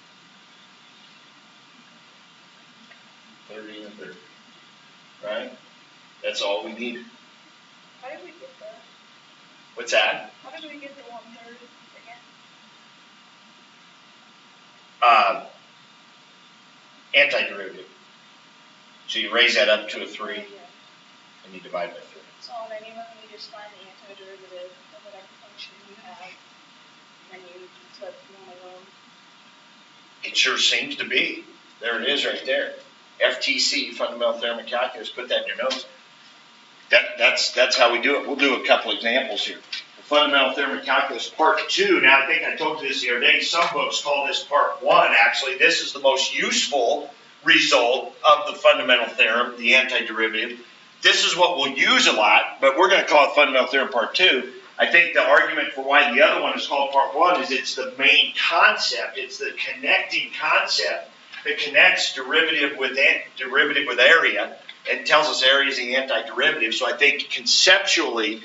30 1/3, right? That's all we need. How did we get that? What's that? How did we get the 1/3 again? Antiderivative. So you raise that up to a 3 Yeah. and you divide by 3. So then you only just find the antiderivative of whatever function you have, and then you flip one of them. It sure seems to be. There it is right there. FTC, Fundamental Theorem of Calculus. Put that in your notes. That's how we do it. We'll do a couple examples here. The Fundamental Theorem of Calculus Part 2. Now, I think I told you this the other day. Some books call this Part 1. Actually, this is the most useful result of the fundamental theorem, the antiderivative. This is what we'll use a lot, but we're going to call it Fundamental Theorem Part 2. I think the argument for why the other one is called Part 1 is it's the main concept. It's the connecting concept that connects derivative with area and tells us area is the antiderivative. So I think conceptually,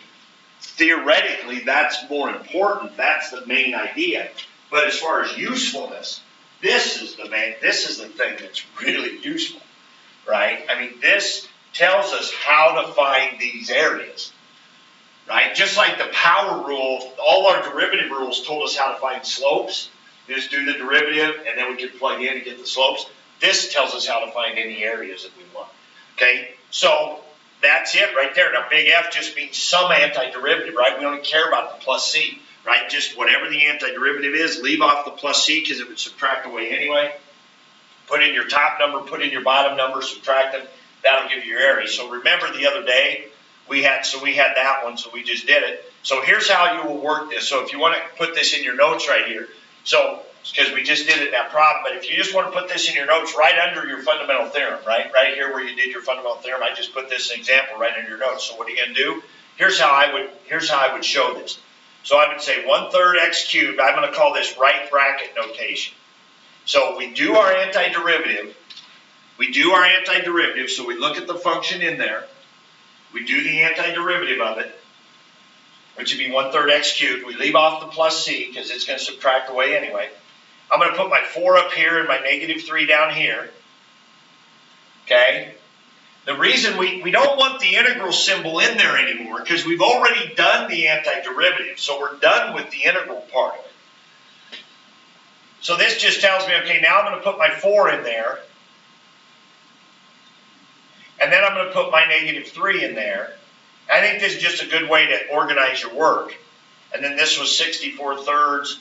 theoretically, that's more important. That's the main idea. But as far as usefulness, this is the thing that's really useful, right? I mean, this tells us how to find these areas, right? Just like the power rule, all our derivative rules told us how to find slopes. Just do the derivative, and then we can plug in and get the slopes. This tells us how to find any areas that we want. Okay, so that's it right there. Now, big F just means some antiderivative, right? We don't care about the plus C, right? Just whatever the antiderivative is, leave off the plus C because it would subtract away anyway. Put in your top number, put in your bottom number, subtract them. That'll give you your area. So remember the other day, we had that one, so we just did it. So here's how you will work this. So if you want to put this in your notes right here, so because we just did it in that problem, but if you just want to put this in your notes right under your fundamental theorem, right here where you did your fundamental theorem, I just put this example right in your notes. So what are you going to do? Here's how I would show this. So I would say 1/3 x cubed. I'm going to call this right bracket notation. So we do our antiderivative. So we look at the function in there. We do the antiderivative of it, which would be 1/3 x cubed. We leave off the plus c because it's going to subtract away anyway. I'm going to put my 4 up here and my -3 down here. Okay? The reason we don't want the integral symbol in there anymore because we've already done the antiderivative. So we're done with the integral part of it. So this just tells me, okay, now I'm going to put my 4 in there. And then I'm going to put my -3 in there. I think this is just a good way to organize your work. And then this was 64 thirds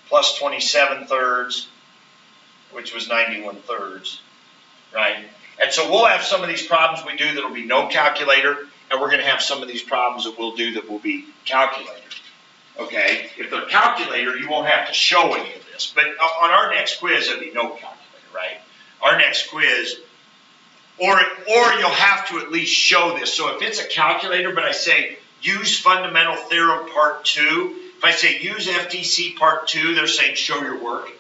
plus 27 thirds, which was 91 thirds, right? And so we'll have some of these problems we do that will be no calculator, and we're going to have some of these problems that we'll do that will be calculator, okay? If they're calculator, you won't have to show any of this. But on our next quiz, there'll be no calculator, right? Our next quiz, or you'll have to at least show this. So if it's a calculator, but I say use fundamental theorem part 2, if I say use FTC part 2, they're saying show your work.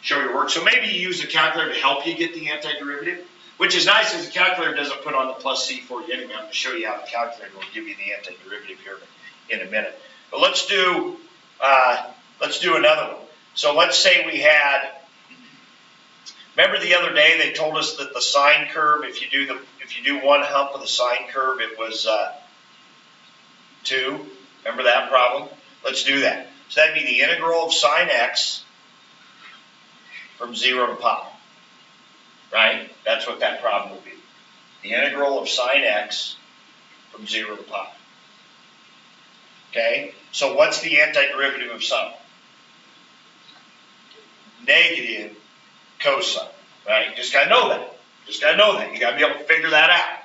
Show your work. So maybe you use the calculator to help you get the antiderivative, which is nice because the calculator doesn't put on the plus C for you anyway. I'm going to show you how the calculator will give you the antiderivative here in a minute. But let's do another one. So let's say we had, remember the other day they told us that the sine curve, if you do one hump of the sine curve, it was 2. Remember that problem? Let's do that. So that'd be the integral of sine x from 0 to pi. Right? That's what that problem will be. The integral of sine x from 0 to pi. Okay? So what's the antiderivative of sine? Negative cosine. Right? You just got to know that. You got to be able to figure that out.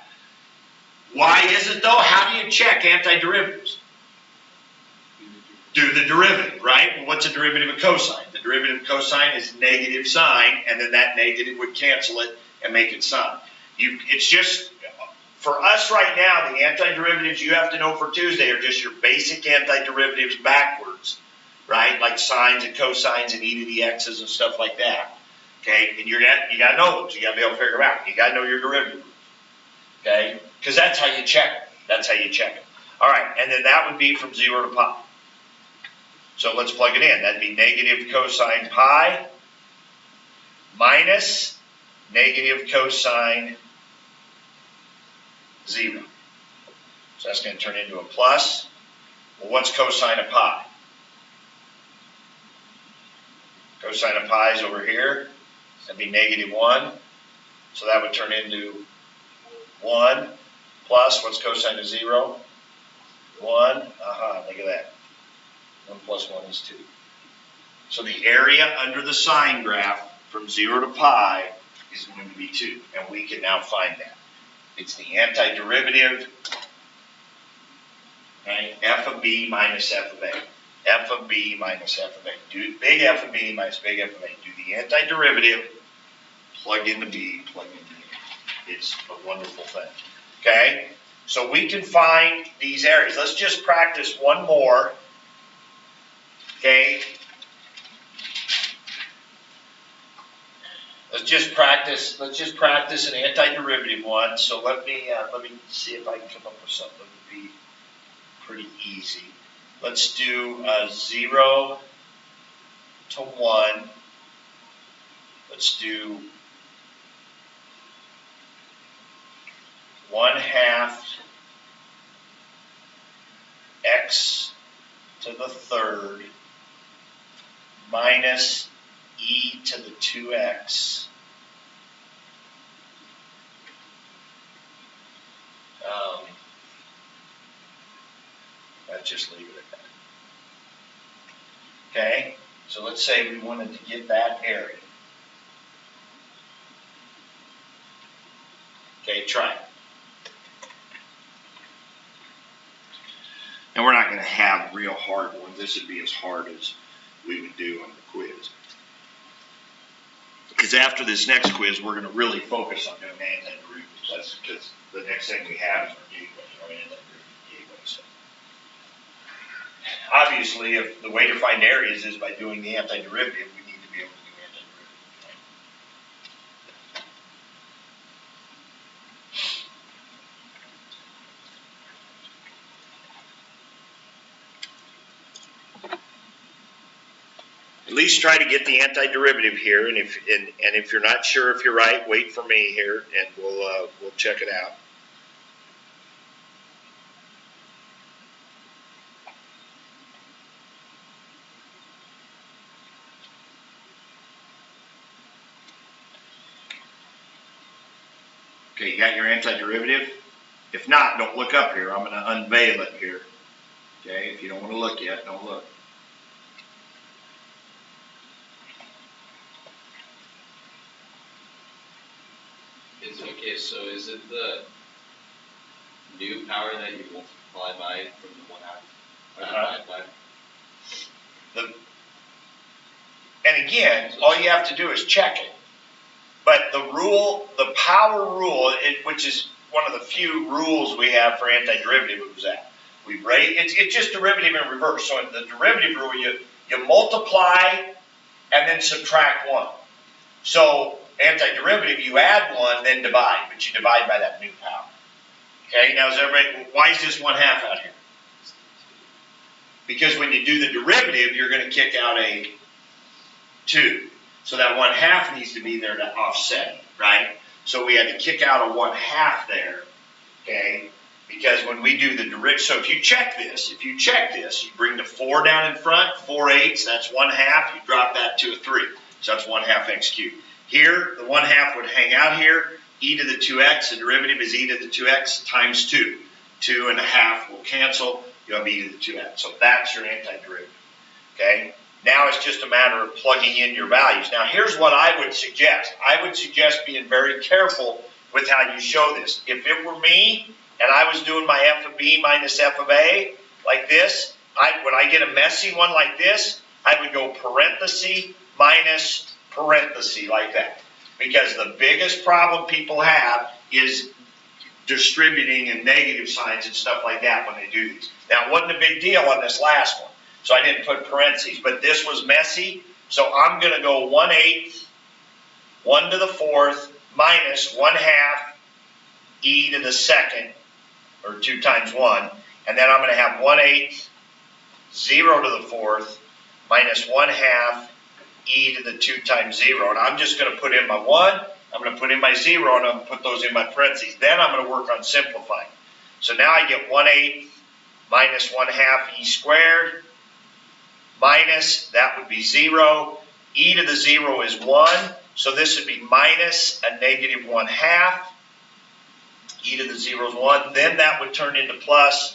Why is it though? How do you check antiderivatives? Do the derivative, right? Well, what's a derivative of cosine? The derivative of cosine is negative sine, and then that negative would cancel it and make it sine. It's just, for us right now, the antiderivatives you have to know for Tuesday are just your basic antiderivatives backwards, right? Like sines and cosines and e to the x's and stuff like that. Okay, and you got to know those. You got to be able to figure them out. You got to know your derivative. Okay, because that's how you check it. All right, and then that would be from 0 to pi. So let's plug it in. That'd be negative cosine pi minus negative cosine 0. So that's going to turn into a plus. Well, what's cosine of pi? Cosine of pi is over here. That'd be negative 1. So that would turn into 1 plus, what's cosine of 0? 1. Look at that. 1 plus 1 is 2. So the area under the sine graph from 0 to pi is going to be 2. And we can now find that. It's the antiderivative, right? F of b minus f of a. F of b minus f of a. Do big F of b minus big F of a. Do the antiderivative, plug in the b, plug in the a. It's a wonderful thing. Okay? So we can find these areas. Let's just practice one more. Okay? Let's just practice an antiderivative one. So let me see if I can come up with something that would be pretty easy. Let's do 0 to 1. Let's do 1/2 x to the 3rd minus e to the 2x let's just leave it at that. Okay, so let's say we wanted to get that area. Okay, try it. And we're not going to have real hard ones. This would be as hard as we would do on the quiz. Because after this next quiz, we're going to really focus on doing antiderivatives. That's because the next thing we have is our gateway, our antiderivative gateway. So obviously, if the way to find areas is by doing the antiderivative, we need to be able to do antiderivative. Right? At least try to get the antiderivative here, and if you're not sure if you're right, wait for me here, and we'll check it out. Okay, you got your antiderivative? If not, don't look up here. I'm going to unveil it here. Okay, if you don't want to look yet, don't look. Okay, so is it the new power that you multiply by from the 1/2 or divide by? And again, all you have to do is check it. But the power rule, which is one of the few rules we have for antiderivative, was that it's just derivative in reverse. So in the derivative rule, you multiply and then subtract 1. So antiderivative, you add 1, then divide, but you divide by that new power. Okay, now is everybody, why is this 1/2 out here? Because when you do the derivative, you're going to kick out a 2. So that 1/2 needs to be there to offset it, right? So we had to kick out a 1/2 there, okay? Because when we do the derivative, so if you check this, you bring the 4 down in front, 4/8, that's 1/2, you drop that to a 3. So that's 1/2 x cubed. Here, the 1/2 would hang out here, e to the 2x, the derivative is e to the 2x times 2. 2 and a half will cancel, you'll have e to the 2x. So that's your antiderivative, okay? Now it's just a matter of plugging in your values. Now here's what I would suggest. I would suggest being very careful with how you show this. If it were me, and I was doing my f of b minus f of a, like this, when I get a messy one like this, I would go parenthesis minus parenthesis like that. Because the biggest problem people have is distributing and negative signs and stuff like that when they do these. Now, it wasn't a big deal on this last one, so I didn't put parentheses, but this was messy, so I'm going to go 1/8, 1 to the 4th, minus 1/2 e to the 2nd, or 2 times 1, and then I'm going to have 1/8, 0 to the 4th, minus 1/2 e to the 2 times 0, and I'm just going to put in my 1, I'm going to put in my 0, and I'm going to put those in my parentheses. Then I'm going to work on simplifying. So now I get 1/8 minus 1/2 e squared, minus, that would be 0, e to the 0 is 1, so this would be minus a negative 1/2, e to the 0 is 1, then that would turn into plus,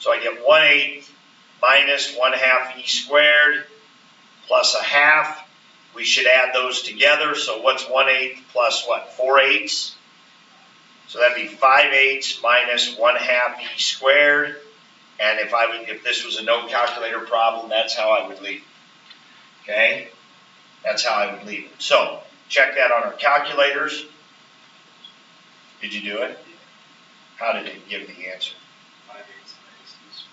so I get 1/8 minus 1/2 e squared plus a half. We should add those together, so what's 1/8 plus what, 4/8? So that'd be 5/8 minus 1/2 e squared, and if this was a no calculator problem, that's how I would leave it, okay? That's how I would leave it. So, check that on our calculators. Did you do it? How did it give the answer? 5/8 minus e squared.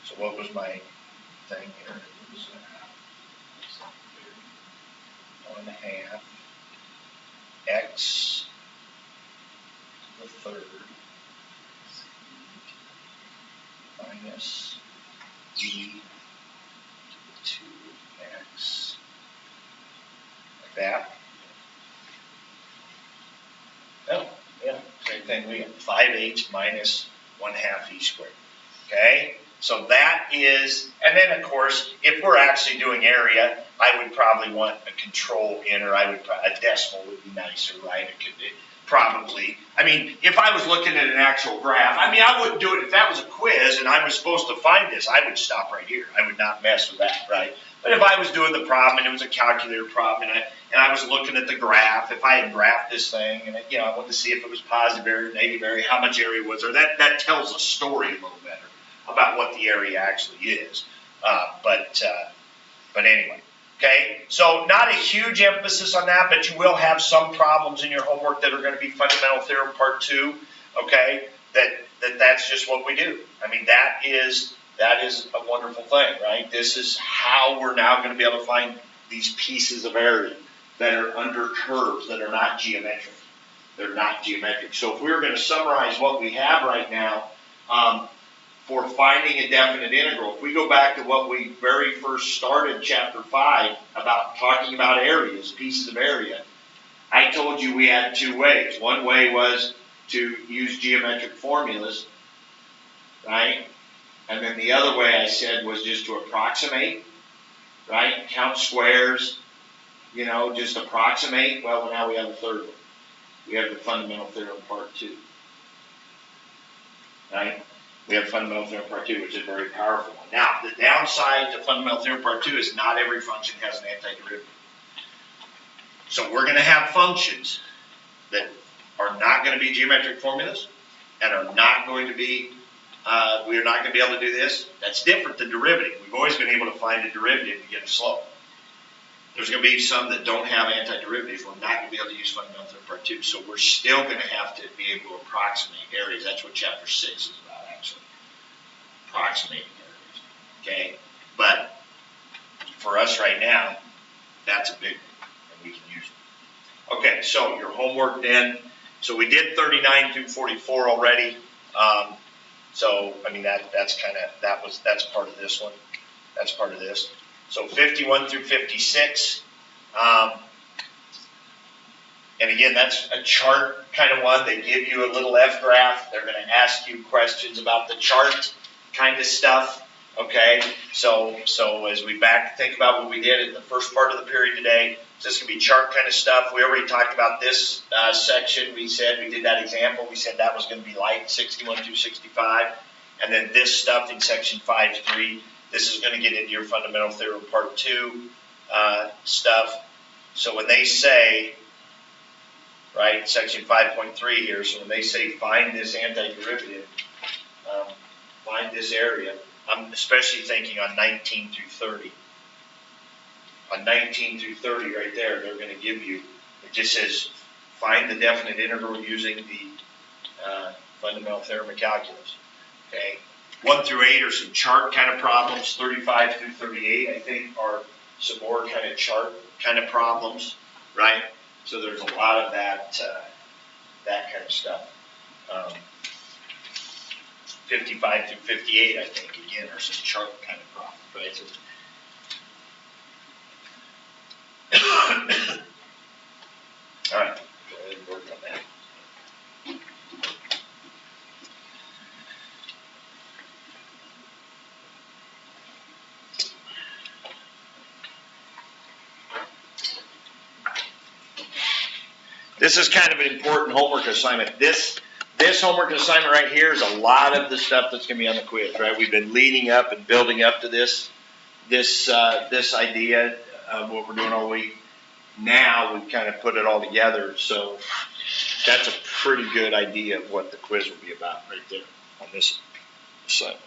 So what was my thing here? It was 1/2 x to the 3rd minus e to the 2x. Like that. Oh, yeah, same thing. We got 5/8 minus 1/2 e squared. Okay? So that is, and then of course, if we're actually doing area, I would probably want a control in, or a decimal would be nicer, right? It could be, probably. I mean, if I was looking at an actual graph, I mean, I wouldn't do it if that was a quiz and I was supposed to find this. I would stop right here. I would not mess with that, right? But if I was doing the problem and it was a calculator problem and I was looking at the graph, if I had graphed this thing and I wanted to see if it was positive area, negative area, how much area was there, that tells a story a little better about what the area actually is. But anyway, okay, so not a huge emphasis on that, but you will have some problems in your homework that are going to be fundamental theorem part 2, okay, that's just what we do. I mean, that is a wonderful thing, right? This is how we're now going to be able to find these pieces of area that are under curves that are not geometric. They're not geometric. So if we were going to summarize what we have right now, for finding a definite integral, if we go back to what we very first started, chapter 5, about talking about areas, pieces of area, I told you we had 2 ways. One way was to use geometric formulas, right? And then the other way I said was just to approximate, right? Count squares, just approximate. Well, now we have a third one. We have the fundamental theorem part 2, right? We have fundamental theorem part 2, which is a very powerful one. Now, the downside to fundamental theorem part 2 is not every function has an antiderivative. So we're going to have functions that are not going to be geometric formulas and are not going to be, we are not going to be able to do this. That's different than derivative. We've always been able to find a derivative to get a slope. There's going to be some that don't have antiderivatives. We're not going to be able to use fundamental theorem part 2. So we're still going to have to be able to approximate areas. That's what chapter 6 is about, actually. Approximating areas. Okay? But for us right now, that's a big one, and we can use it. Okay, so your homework then, so we did 39 through 44 already. So, I mean, that's part of this one. That's part of this. So 51 through 56. And again, that's a chart kind of one. They give you a little F graph. They're going to ask you questions about the chart kind of stuff. Okay, so as we think about what we did in the first part of the period today, this can be chart kind of stuff. We already talked about this section. We said we did that example. We said that was going to be light 61 through 65, and then this stuff in section 5.3. This is going to get into your fundamental theorem part 2 stuff. So when they say, right, section 5.3 here. So when they say find this antiderivative, find this area. I'm especially thinking on 19 through 30. On 19 through 30 right there, they're going to give you, it just says, find the definite integral using the fundamental theorem of calculus. Okay. 1 through 8 are some chart kind of problems. 35 through 38, I think, are some more kind of chart kind of problems, right? So there's a lot of that kind of stuff. 55 through 58, I think, again, are some chart kind of problems, right? So, all right, go ahead and work on that. This is kind of an important homework assignment. This homework assignment right here is a lot of the stuff that's going to be on the quiz, right? We've been leading up and building up to this idea of what we're doing all week. Now we've kind of put it all together, so that's a pretty good idea of what the quiz will be about right there on this assignment.